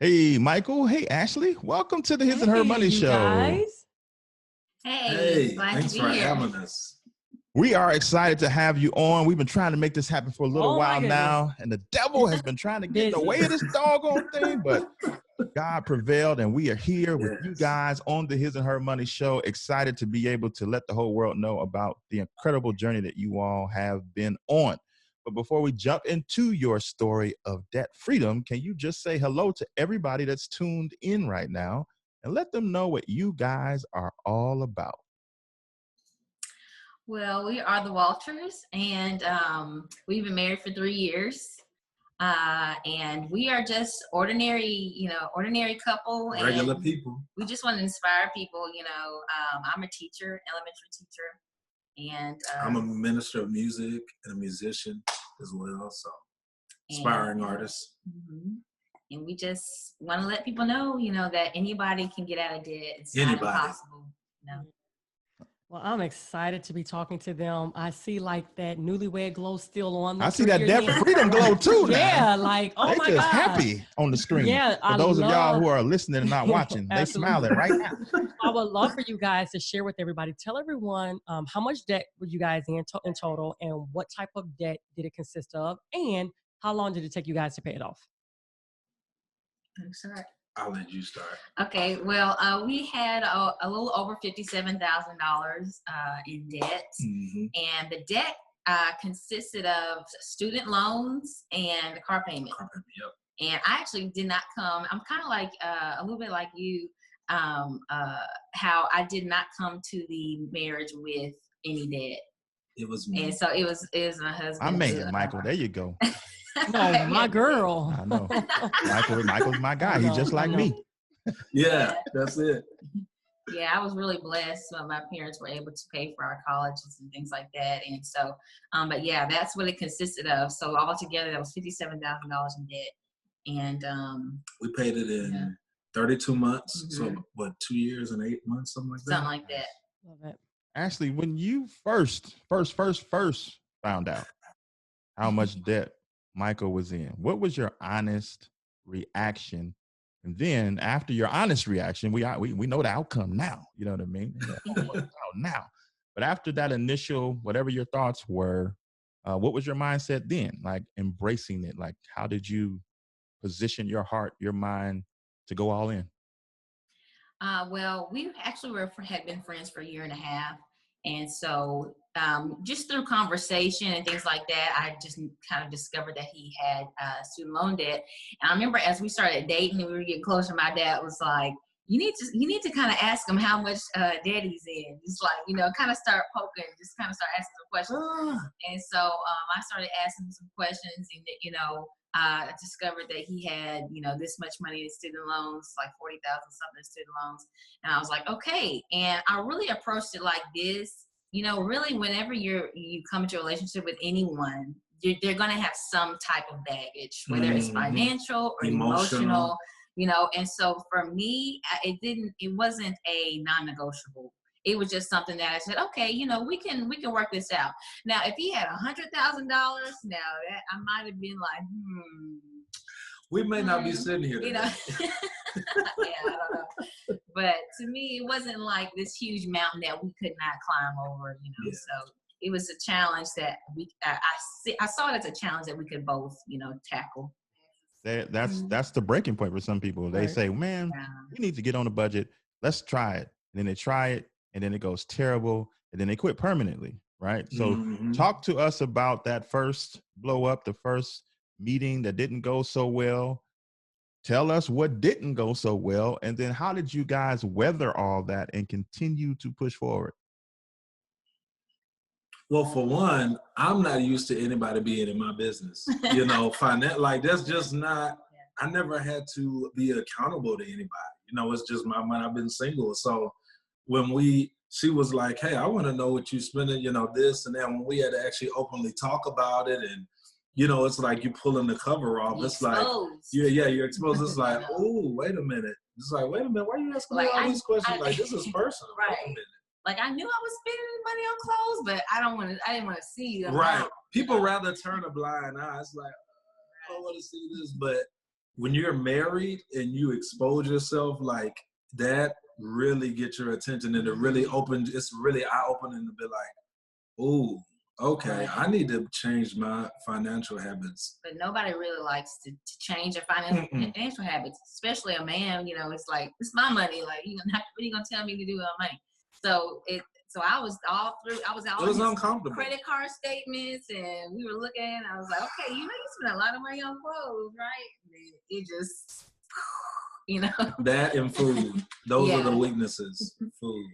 Hey, Michael. Hey, Ashley. Welcome to the His and Her Money Show. Guys. Hey, glad thanks to for be here. having us. We are excited to have you on. We've been trying to make this happen for a little while goodness. now, and the devil has been trying to get in the way of this doggone thing, but God prevailed, and we are here with you guys on the His and Her Money Show, excited to be able to let the whole world know about the incredible journey that you all have been on. But before we jump into your story of debt freedom, can you just say hello to everybody that's tuned in right now and let them know what you guys are all about? Well, we are the Walters, and we've been married for 3 years. And we are just ordinary couple. Regular and people. We just want to inspire people. I'm a teacher, elementary teacher, and I'm a minister of music and a musician as well, so aspiring artist. Mm-hmm. And we just want to let people know, that anybody can get out of debt. It's not impossible. No. Well, I'm excited to be talking to them. I see like that newlywed glow still on them. I see that debt freedom glow too now. Yeah, like, oh my God. They're just happy on the screen. Yeah, for those of y'all who are listening and not watching, they smiling right now. I would love for you guys to share with everybody. Tell everyone how much debt were you guys in total, and what type of debt did it consist of, and how long did it take you guys to pay it off? I'm sorry. I'll let you start. Okay, well, we had a little over $57,000 in debt, and the debt consisted of student loans and the car payment. Yep. And I actually did not come. I'm kind of like a little bit like you, how I did not come to the marriage with any debt. It was me. And so it was my husband. I made it, Michael. There you go. No, my girl. I know. Michael's my guy. He's just like me. Yeah, that's it. Yeah, I was really blessed when my parents were able to pay for our colleges and things like that. And so, but yeah, that's what it consisted of. So altogether, that was $57,000 in debt. And we paid it in 32 months. So what, 2 years and 8 months, something like that? Something like that. Love it. Ashley, when you first found out how much debt Michael was in, what was your honest reaction? And then after your honest reaction, we know the outcome now. You know what I mean? Now. But after that initial, whatever your thoughts were, what was your mindset then? Like embracing it? Like how did you position your heart, your mind to go all in? Well, we actually had been friends for 1.5 years. And so just through conversation and things like that, I just kind of discovered that he had student loan debt. And I remember as we started dating and we were getting closer, my dad was like, you need to kind of ask him how much debt he's in. Just like, kind of start poking, just kind of start asking some questions. And so I started asking some questions, and, I discovered that he had, this much money in student loans, like 40,000 something in student loans. And I was like, okay. And I really approached it like this, really whenever you come into a relationship with anyone, they're going to have some type of baggage, whether it's financial or emotional, and so for me, it wasn't a non-negotiable. It was just something that I said, okay, we can work this out. Now, if he had $100,000, now that I might have been like, we may not be sitting here today. Yeah, I don't know. But to me, it wasn't like this huge mountain that we could not climb over, Yeah. So it was a challenge that I saw it as a challenge that we could both, tackle. That's the breaking point for some people. They say, man, we need to get on a budget. Let's try it. And then they try it, and then it goes terrible, and then they quit permanently, right? So talk to us about that first blow up, the first meeting that didn't go so well. Tell us what didn't go so well, and then how did you guys weather all that and continue to push forward? Well, for one, I'm not used to anybody being in my business. Like that's just not, I never had to be accountable to anybody. It's just my money. I've been single. So when she was like, hey, I want to know what you spending, this and that. When we had to actually openly talk about it, and, it's like you pulling the cover off. It's like, you're exposed. It's like, oh, wait a minute. It's like, wait a minute. Why are you asking me all these questions? Like, this is personal. Right. Like, I knew I was spending money on clothes, but I didn't want to see them. Right. People rather turn a blind eye. It's like, I don't want to see this. But when you're married and you expose yourself, like, that really gets your attention, and it's really eye-opening to be like, ooh, okay, I need to change my financial habits. But nobody really likes to change their financial habits, especially a man. You know, it's like, it's my money. Like, what are you gonna tell me to do with my money? So I was all through. I was all. It was uncomfortable. Credit card statements, and we were looking. I was like, okay, you spend a lot of money on clothes, right? And it just, That and food. Those are the weaknesses. Food.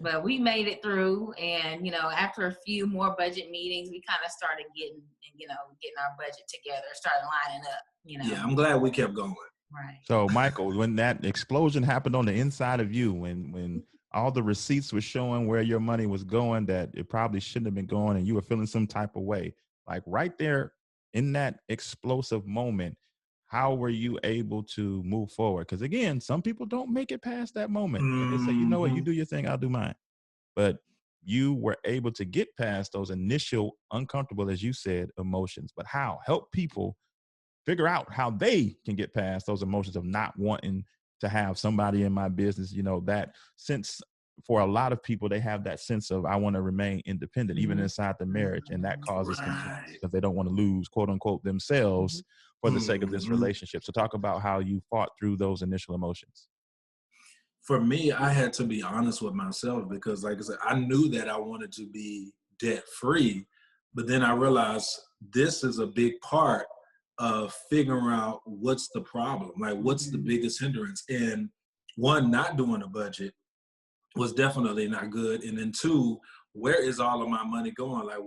But we made it through, and after a few more budget meetings, we kind of started getting our budget together, started lining up. Yeah, I'm glad we kept going. Right. So, Michael, when that explosion happened on the inside of you, when all the receipts were showing where your money was going, that it probably shouldn't have been going, and you were feeling some type of way, like right there in that explosive moment, how were you able to move forward? Because again, some people don't make it past that moment. And they say, you know what, you do your thing, I'll do mine. But you were able to get past those initial uncomfortable, as you said, emotions. But how? Help people figure out how they can get past those emotions of not wanting to have somebody in my business. That sense, for a lot of people, they have that sense of, I want to remain independent, even inside the marriage. And that causes confusion because they don't want to lose, quote unquote, themselves for the sake of this relationship. So talk about how you fought through those initial emotions. For me, I had to be honest with myself because, like I said, I knew that I wanted to be debt free, but then I realized this is a big part of figuring out what's the problem, like what's the biggest hindrance. And one, not doing a budget was definitely not good. And then two, where is all of my money going? Like,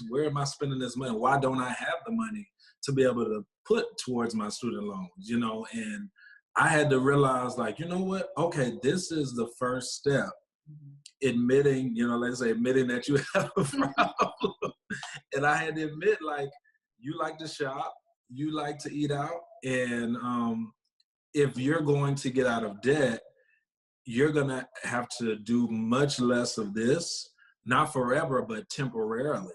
where am I spending this money? Why don't I have the money to be able to put towards my student loans, And I had to realize, like, you know what? Okay, this is the first step. Admitting, admitting that you have a problem. And I had to admit, like, you like to shop, you like to eat out. And if you're going to get out of debt, you're going to have to do much less of this, not forever, but temporarily.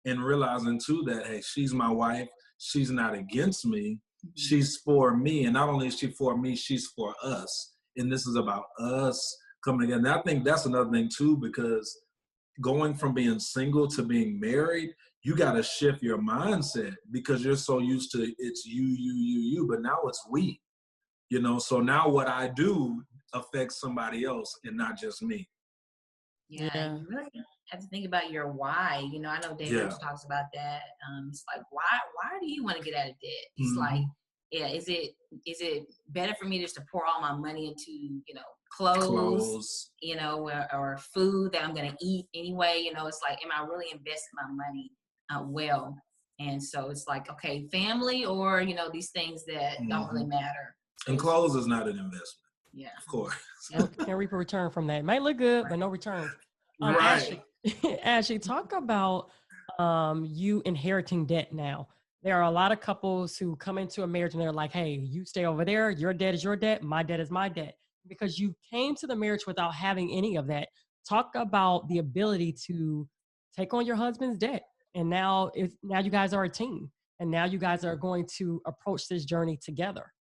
And realizing too that, hey, she's my wife. She's not against me. She's for me. And not only is she for me, she's for us. And this is about us coming together. And I think that's another thing too, because going from being single to being married, you got to shift your mindset because you're so used to it's you, but now it's we, so now what I do affects somebody else and not just me. Yeah. You really have to think about your why. I know David talks about that. It's like, why do you want to get out of debt? It's like, is it better for me just to pour all my money into, clothes, or food that I'm going to eat anyway? It's like, am I really investing my money well? And so it's like, okay, family or, these things that don't really matter. And clothes is not an investment. Yeah. Of course. Can't reap a return from that. It might look good, but no return. Right. Ashley, talk about you inheriting debt now. There are a lot of couples who come into a marriage and they're like, hey, you stay over there. Your debt is your debt. My debt is my debt. Because you came to the marriage without having any of that. Talk about the ability to take on your husband's debt. And now you guys are a team. And now you guys are going to approach this journey together.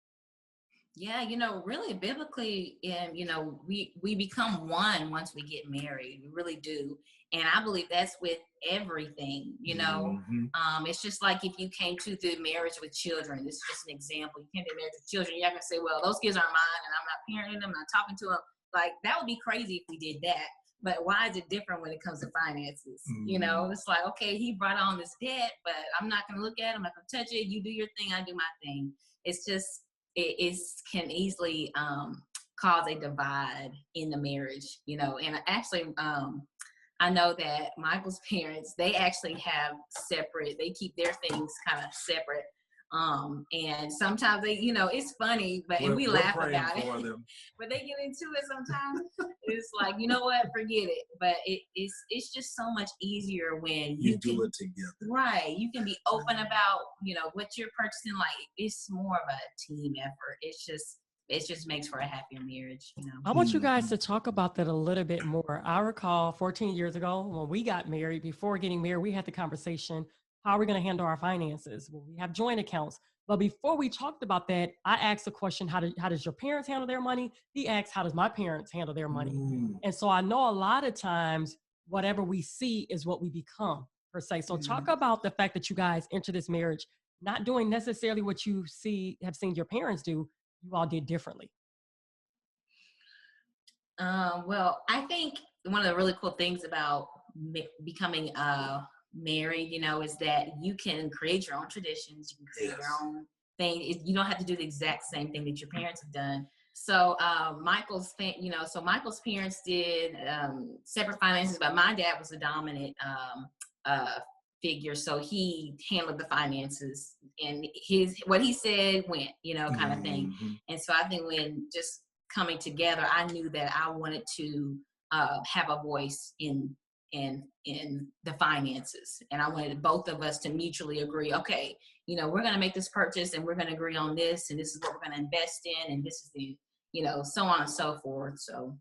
Yeah, really biblically, we become one once we get married. We really do. And I believe that's with everything, It's just like if you came to the marriage with children. This is just an example. You came to marriage with children. You're not going to say, well, those kids aren't mine and I'm not parenting them. I'm not talking to them. Like, that would be crazy if we did that. But why is it different when it comes to finances? It's like, okay, he brought on this debt, but I'm not going to look at him. I'm not going to touch it. You do your thing. I do my thing. It's just, it can easily cause a divide in the marriage, and actually I know that Michael's parents, they actually have they keep their things kind of separate. And sometimes they, it's funny, but and we laugh about it. But they get into it sometimes. It's like, you know what, forget it. But it's just so much easier when you do it together. Right. You can be open about, what you're purchasing. Like, it's more of a team effort. It's just, it just makes for a happier marriage, you know. I want you guys to talk about that a little bit more. I recall 14 years ago when we got married, before getting married, we had the conversation, how are we going to handle our finances? Well, we have joint accounts. But before we talked about that, I asked the question, how does your parents handle their money? He asked, how does my parents handle their money? And so I know a lot of times, whatever we see is what we become, per se. So talk about the fact that you guys enter this marriage, not doing necessarily what you have seen your parents do, you all did differently. Well, I think one of the really cool things about becoming married, you know, is that you can create your own traditions. You can create your own thing. You don't have to do the exact same thing that your parents have done. So Michael's parents did separate finances, but my dad was the dominant figure, so he handled the finances, and what he said went, you know, kind of thing. And so I think when just coming together, I knew that I wanted to have a voice in the finances, and I wanted both of us to mutually agree, okay, you know, we're going to make this purchase and we're going to agree on this, and this is what we're going to invest in, and this is the, you know, so on and so forth. So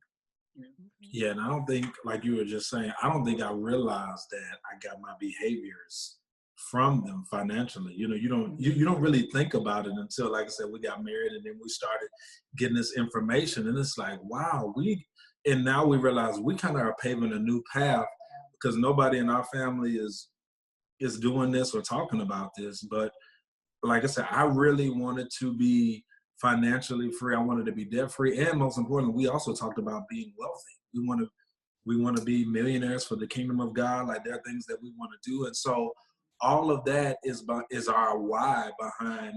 yeah, and I don't think, like you were just saying, I don't think I realized that I got my behaviors from them financially. You know, you don't really think about it until, like I said, we got married, and then we started getting this information, and it's like, wow, and now we realize we kind of are paving a new path, because nobody in our family is doing this or talking about this. But like I said, I really wanted to be financially free. I wanted to be debt free, and most importantly, we also talked about being wealthy. We want to be millionaires for the kingdom of God. Like, there are things that we want to do, and so all of that is our why behind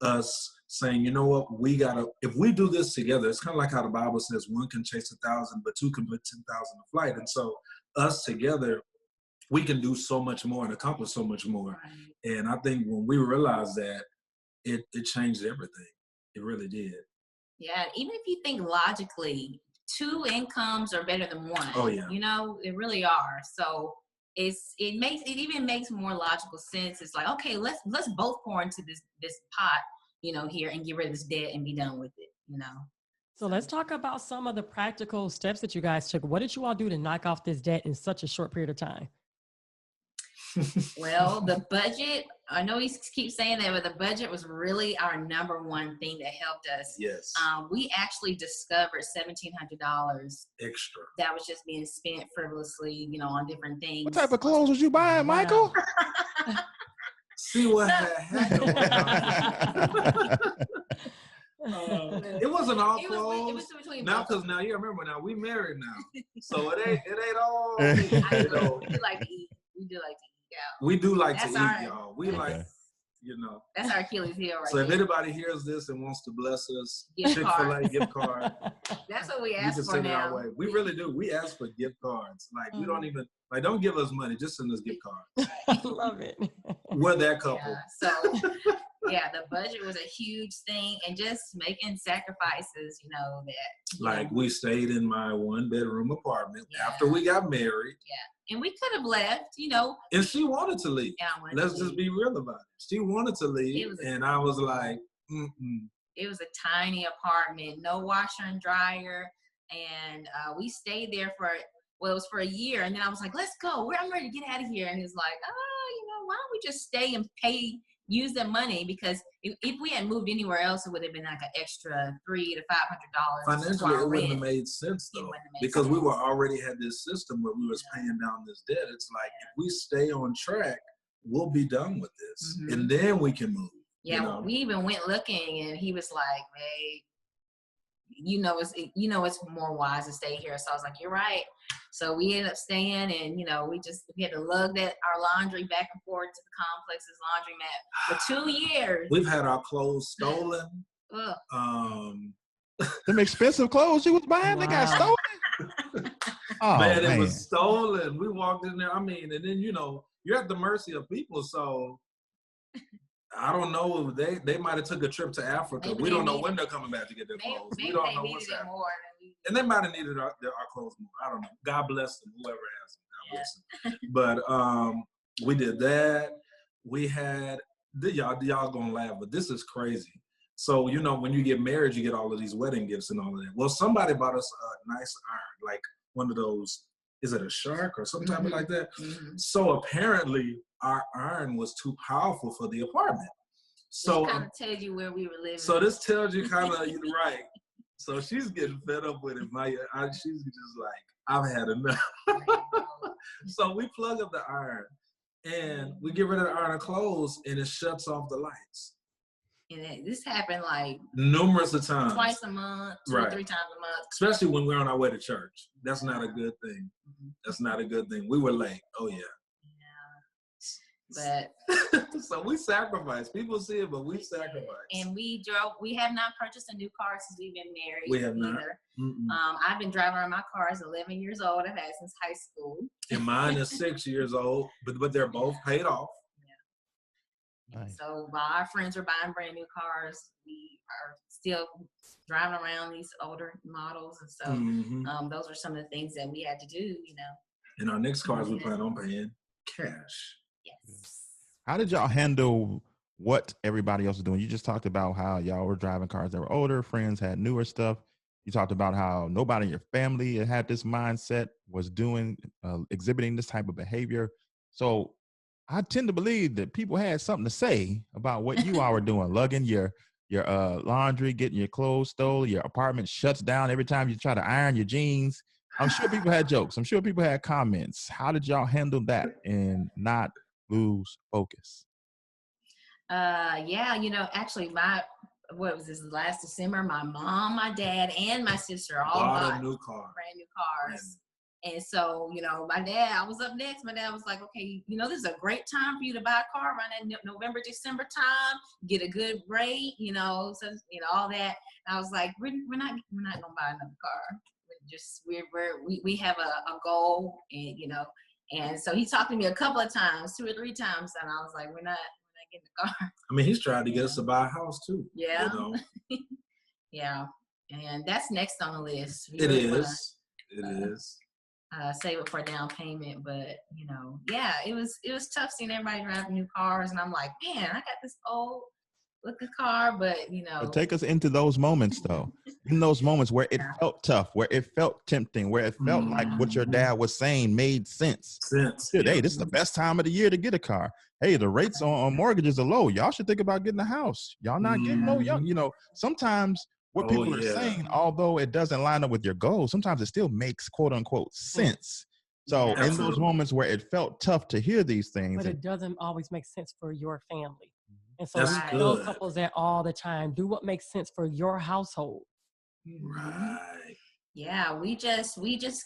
us saying, you know what, if we do this together, it's kind of like how the Bible says, one can chase 1,000, but two can put 10,000 to flight. And so us together, we can do so much more and accomplish so much more. And I think when we realized that, it changed everything. It really did. Yeah, even if you think logically, 2 incomes are better than 1. Oh yeah. You know, they really are. So it even makes more logical sense. It's like, okay, let's both pour into this pot, you know, here, and get rid of this debt and be done with it, you know. So let's talk about some of the practical steps that you guys took. What did you all do to knock off this debt in such a short period of time? Well, the budget, I know he keeps saying that, but the budget was really our number one thing that helped us. Yes. We actually discovered $1,700 extra that was just being spent frivolously, you know, on different things. What type of clothes was you buying, Michael? See what happened. It wasn't all clothes. It was between now, both. because now you remember, now we married now, so it ain't all. You know, we do like to eat. We do like That's to eat, y'all. We like, you know. That's our Achilles heel, right? So if anybody hears this and wants to bless us, Gift Chick-fil-A gift card. That's what we You ask can for send it now. our way. We really do. We ask for gift cards. Like, we don't even, like, don't give us money. Just send us gift cards. I love it. We're that couple. Yeah, so, yeah, the budget was a huge thing, and just making sacrifices, you know, that. Like, we stayed in my 1-bedroom apartment after we got married. Yeah, and we could have left, you know. And she wanted to leave. Yeah, I wanted Let's to just leave. be real about it. She wanted to leave, and I was like, It was a tiny apartment, no washer and dryer, and we stayed there it was for a year, and then I was like, let's go. I'm ready to get out of here. And he was like, you know, why don't we just stay and use the money, because if we had moved anywhere else, it would have been like an extra $300 to $500. Financially, it wouldn't have made sense though, because we already had this system where we was paying down this debt. It's like, if we stay on track, we'll be done with this, and then we can move. Yeah, you know? We even went looking, and he was like, "Hey, you know, it's more wise to stay here." So I was like, "You're right." So we ended up staying, and you know, we had to lug our laundry back and forth to the complex's laundromat for 2 years. We've had our clothes stolen. Them expensive clothes you was buying, they got stolen. Oh, man, it was stolen. We walked in there. I mean, and then, you know, you're at the mercy of people. So I don't know. They might have took a trip to Africa. Maybe we don't know when they're coming back to get their clothes. Maybe we don't they know needed what's it happening. more. And they might have needed our clothes more. I don't know. God bless them, whoever has them. God bless them. But we did that. We had, y'all gonna laugh, but this is crazy. So, you know, when you get married, you get all of these wedding gifts and all of that. Well, somebody bought us a nice iron, like one of those, is it a shark or something type of like that? So apparently our iron was too powerful for the apartment. So it kind of tells you where we were living. So this tells you kind of, you're right. So she's getting fed up with it. She's just like, I've had enough. So we plug up the iron and we get rid of the iron and clothes and it shuts off the lights. And this happened like numerous of times. Twice a month, 2 or 3 times a month. Especially when we're on our way to church. That's not a good thing. That's not a good thing. We were late. Oh, yeah. But so we sacrificed. People see it, but we sacrificed. And we have not purchased a new car since we've been married. We have not. I've been driving around my car as 11 years old. I've had it since high school. And mine is 6 years old, but they're both paid off. Yeah. Nice. So while our friends are buying brand new cars, we are still driving around these older models. And so those are some of the things that we had to do, you know. And our next cars we plan on paying cash. Yes. How did y'all handle what everybody else was doing? You just talked about how y'all were driving cars that were older, friends had newer stuff. You talked about how nobody in your family had this mindset, was doing, exhibiting this type of behavior. So I tend to believe that people had something to say about what you all were doing, lugging your laundry, getting your clothes stolen, your apartment shuts down every time you try to iron your jeans. I'm sure people had jokes. I'm sure people had comments. How did y'all handle that and not lose focus? Yeah, you know, actually what was this, last December, my mom, my dad, and my sister all bought new car. brand new cars. And so, you know, I was up next. My dad was like, okay, you know, this is a great time for you to buy a car around that November, December time, get a good rate, you know, so, you know, all that. And I was like, we're not gonna buy another car. We have a goal, and, you know, and so he talked to me a couple of times, 2 or 3 times, and I was like, we're not getting the car. I mean, he's trying to get us to buy a house too. Yeah. You know? Yeah. And that's next on the list. It is. Save it for a down payment, but you know, yeah, it was tough seeing everybody driving new cars, and I'm like, man, I got this old looking car, but you know. But take us into those moments though. In those moments where it felt tough, where it felt tempting, where it felt like what your dad was saying made sense. Hey, this is the best time of the year to get a car. Hey, the rates on mortgages are low. Y'all should think about getting a house. Y'all not getting no young. You know, sometimes what people are saying, although it doesn't line up with your goals, sometimes it still makes quote unquote sense. So in those moments where it felt tough to hear these things, but it doesn't always make sense for your family. And so That's we tell couples that all the time, do what makes sense for your household. Right. Yeah, we just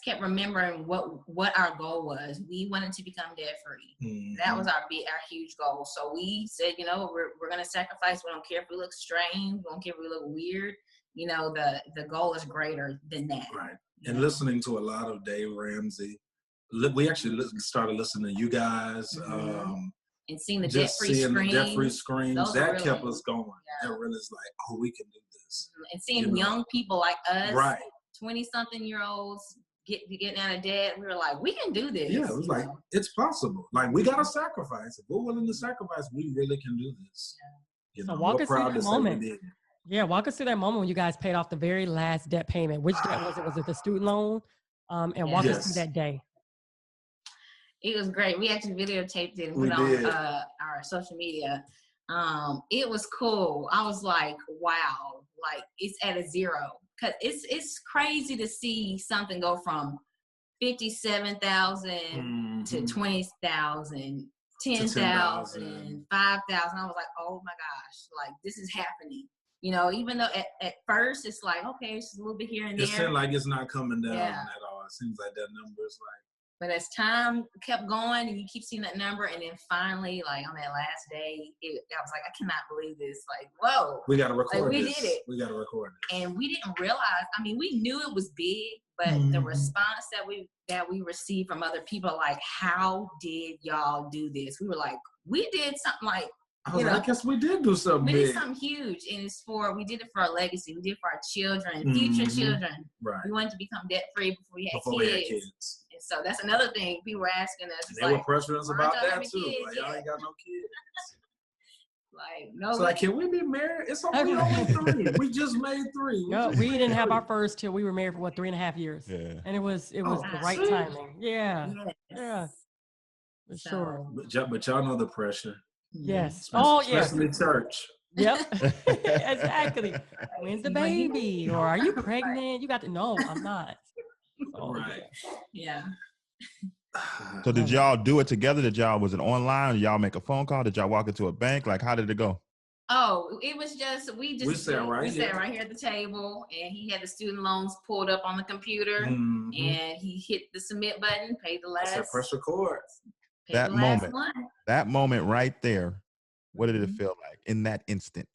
kept remembering what our goal was. We wanted to become debt free. That was our huge goal. So we said, you know, we're gonna sacrifice. We don't care if we look strange. We don't care if we look weird. You know, the goal is greater than that. Right. And listening to a lot of Dave Ramsey, we actually started listening to you guys. And seeing the debt-free screens, that really kept us going. Yeah. That really is like, oh, we can do this. And seeing young people like us, right, 20-something-year-olds getting out of debt, we were like, we can do this. Yeah, it was like, it's possible. Like, we got to sacrifice. If we're willing to sacrifice, we really can do this. Yeah. You know, walk us through that moment. Yeah, walk us through that moment when you guys paid off the very last debt payment. Which debt was it? Was it the student loan? And walk us through that day. It was great. We actually videotaped it and put it on our social media. It was cool. I was like, wow, like it's at a zero. Cause it's crazy to see something go from 57,000 to 20,000, 10,000, 5,000. I was like, oh my gosh, like this is happening. You know, even though at first it's like, okay, it's just a little bit here and there. It seems like it's not coming down at all. It seems like that number is like. But as time kept going and you keep seeing that number, and then finally, like on that last day, I was like, I cannot believe this. Like, whoa. We got to record this. We did it. We got to record it. And we didn't realize, I mean, we knew it was big, but the response that we received from other people, like, how did y'all do this? We were like, we did something like, I guess we did do something big. We did something huge, and we did it for our legacy. We did it for our children, future children. Right. We wanted to become debt free before we had kids. And so that's another thing people were asking us. They were pressuring us about that too. Like, y'all ain't got no kids. Like, no. It's like, can we be married? It's only three. We just made three. No, we didn't have our first till we were married for 3.5 years. Yeah. And it was the right sweet. timing. Yeah. Yes. Yeah. For sure. But y'all know the pressure. Yes. Especially church. Yep. Exactly. When's the baby? Or are you pregnant? You got to no, I'm not. So, Right. Yeah. So did y'all do it together? Was it online? Did y'all make a phone call? Did y'all walk into a bank? Like, how did it go? Oh, it was just we sat right here at the table, and he had the student loans pulled up on the computer, and he hit the submit button, paid the last. That's pressure chord. That moment right there. What did it feel like in that instant?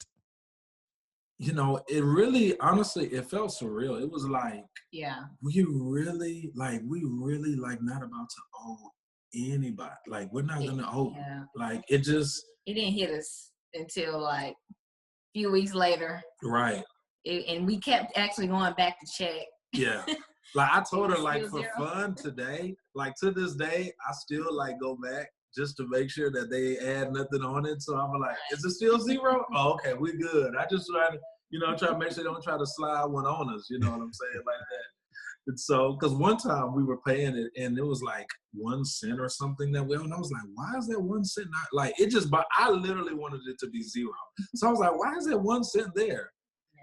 You know, it really, honestly, it felt surreal. It was like, we really not about to owe anybody. Like, we're not gonna owe. Yeah. Like, it didn't hit us until like a few weeks later. Right. And we kept actually going back to check. Yeah. Like, I told her, like, for fun today, like, to this day, I still, like, go back just to make sure that they add nothing on it. So I'm like, is it still zero? Oh, okay, we're good. I just try to make sure they don't try to slide one on us. You know what I'm saying? Like that. And so, because one time we were paying it and it was like 1 cent or something that we owned. I was like, why is that 1 cent not like it just, but I literally wanted it to be zero. So I was like, why is that 1 cent there?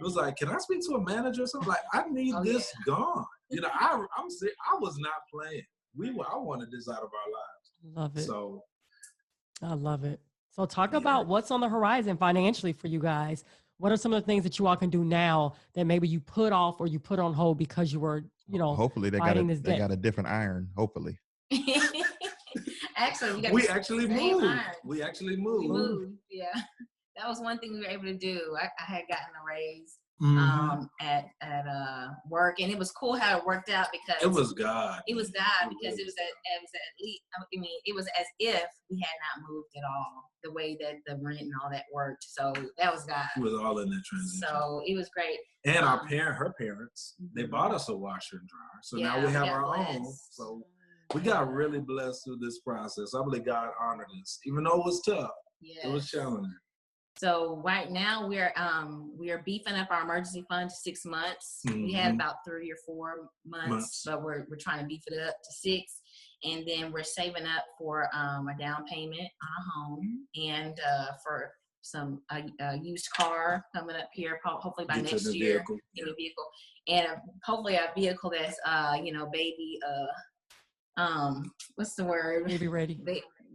It was like, can I speak to a manager or something? Like, I need this gone. You know, I was not playing. I wanted this out of our lives. Love it. So I love it. So talk about what's on the horizon financially for you guys. What are some of the things that you all can do now that maybe you put off or you put on hold because you were, hopefully they got a different iron. Hopefully. Actually, we actually moved. We actually moved. We moved. Yeah. That was one thing we were able to do. I had gotten a raise at work, and it was cool how it worked out because it was God. It was God because it was at least. I mean, it was as if we had not moved at all. The way that the rent and all that worked, so that was God. It was all in that transition. So it was great. And her parents, they bought us a washer and dryer, so now we have our own. So we got really blessed through this process. I believe God honored us, even though it was tough. Yes. It was challenging. So right now we are beefing up our emergency fund to 6 months. We had about 3 or 4 months, but we're trying to beef it up to 6, and then we're saving up for a down payment on a home and for some used car coming up here, hopefully by next year. Get a vehicle, and hopefully a vehicle that's baby what's the word? Baby ready.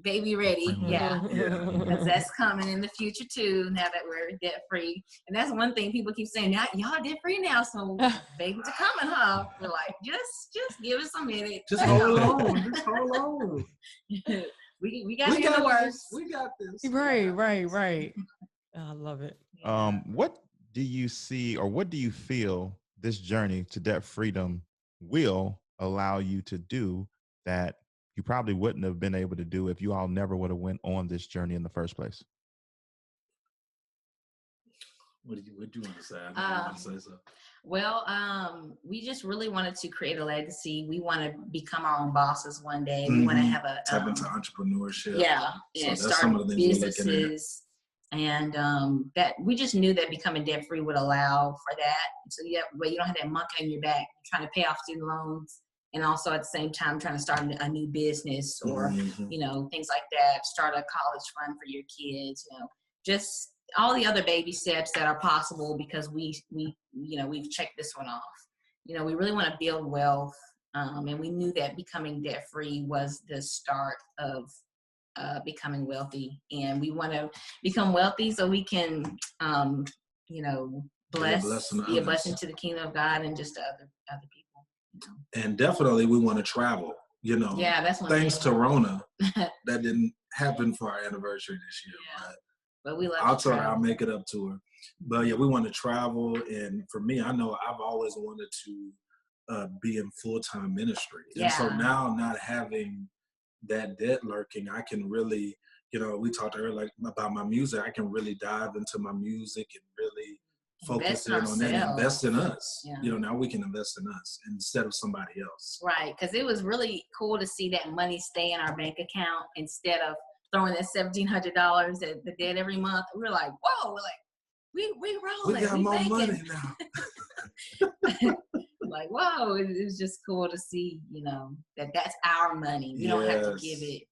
Baby ready, yeah. Because that's coming in the future too. Now that we're debt free, and that's one thing people keep saying. Now y'all debt free now, so babies are coming, huh? We're like, just give us a minute. Just hold on. Just hold on. we got it in the works. We got this. Right. I love it. What do you see, or what do you feel this journey to debt freedom will allow you to do that you probably wouldn't have been able to do if you all never would have went on this journey in the first place? What do you want to say? I want to say so. Well, we just really wanted to create a legacy. We want to become our own bosses one day. We want to have a tap into entrepreneurship. Yeah, and start businesses. And that we just knew that becoming debt free would allow for that. So but you don't have that monkey on your back trying to pay off student loans, and also at the same time trying to start a new business or things like that. Start a college fund for your kids. Just all the other baby steps that are possible because we've checked this one off. We really want to build wealth, and we knew that becoming debt free was the start of becoming wealthy, and we want to become wealthy so we can be a blessing to the kingdom of God and just to other people. And definitely we want to travel, Yeah, that's one thanks to Rona. That didn't happen for our anniversary this year. Yeah. But we love I'll tell her I'll make it up to her. But yeah, we want to travel, and for me, I know I've always wanted to be in full-time ministry. And so now not having that debt lurking, I can really, we talked earlier about my music. I can really dive into my music and really focus in on that, invest in us. Yeah. Now we can invest in us instead of somebody else. Right, because it was really cool to see that money stay in our bank account instead of throwing that $1,700 at the debt every month. We were like, whoa, we're like, we rolling. We got more making. money now. Like, whoa, it was just cool to see, you know, that's our money. We don't have to give it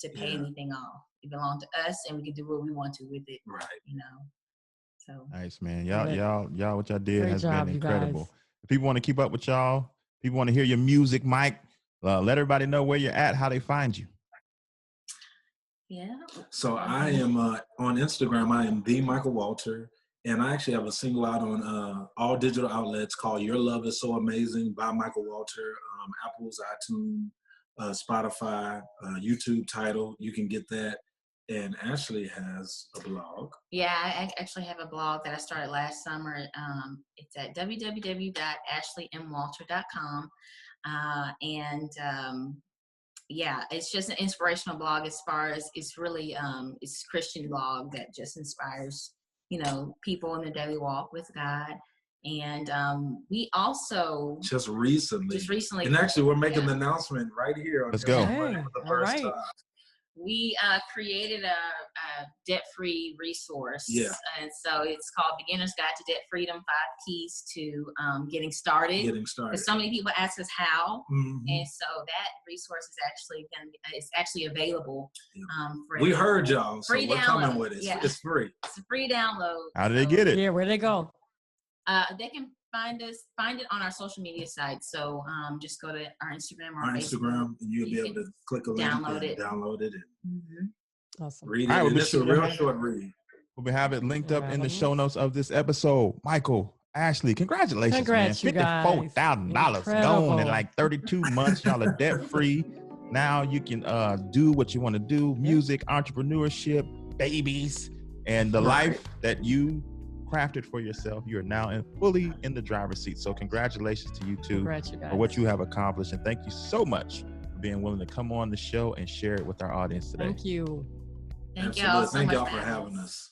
to pay anything off. It belongs to us, and we can do what we want to with it. Right. You know. So nice, man. Y'all, what y'all did Great has job, been you incredible. guys. If people want to keep up with y'all, people want to hear your music, Mike, let everybody know where you're at, how they find you. yeah. So I am on Instagram. I am the Michael Walter, and I actually have a single out on all digital outlets called "Your Love Is So Amazing" by Michael Walter. Apple's, iTunes, Spotify, YouTube title. You can get that. And Ashley has a blog. Yeah, I actually have a blog that I started last summer. It's at www.ashleymwalter.com. Yeah, it's just an inspirational blog as far as it's really, it's a Christian blog that just inspires, you know, people in their daily walk with God. And we also just recently, and actually we're making the announcement right here on Let's go. for the first time. We created a debt-free resource. Yeah. And so it's called Beginner's Guide to Debt Freedom, 5 Keys to Getting Started. Because so many people ask us how. Mm-hmm. And so that resource is actually available. For we heard y'all, so we're coming with it. Yeah. It's free. It's a free download. How do they get it? Yeah, where they go? They can find it on our social media site. So just go to our Instagram or Facebook, and you'll be able to click a link and download it. And awesome. Read it. All right, it's a real short read. We'll have it linked up in the show notes of this episode. Michael, Ashley, congratulations, man. $54,000 gone in like 32 months. Y'all are debt free. Now you can do what you want to do: music, entrepreneurship, babies, and the life that you crafted for yourself. You are now fully in the driver's seat. So congratulations to you two for what you have accomplished, and thank you so much for being willing to come on the show and share it with our audience today. Thank you. Thank y'all so much for having us.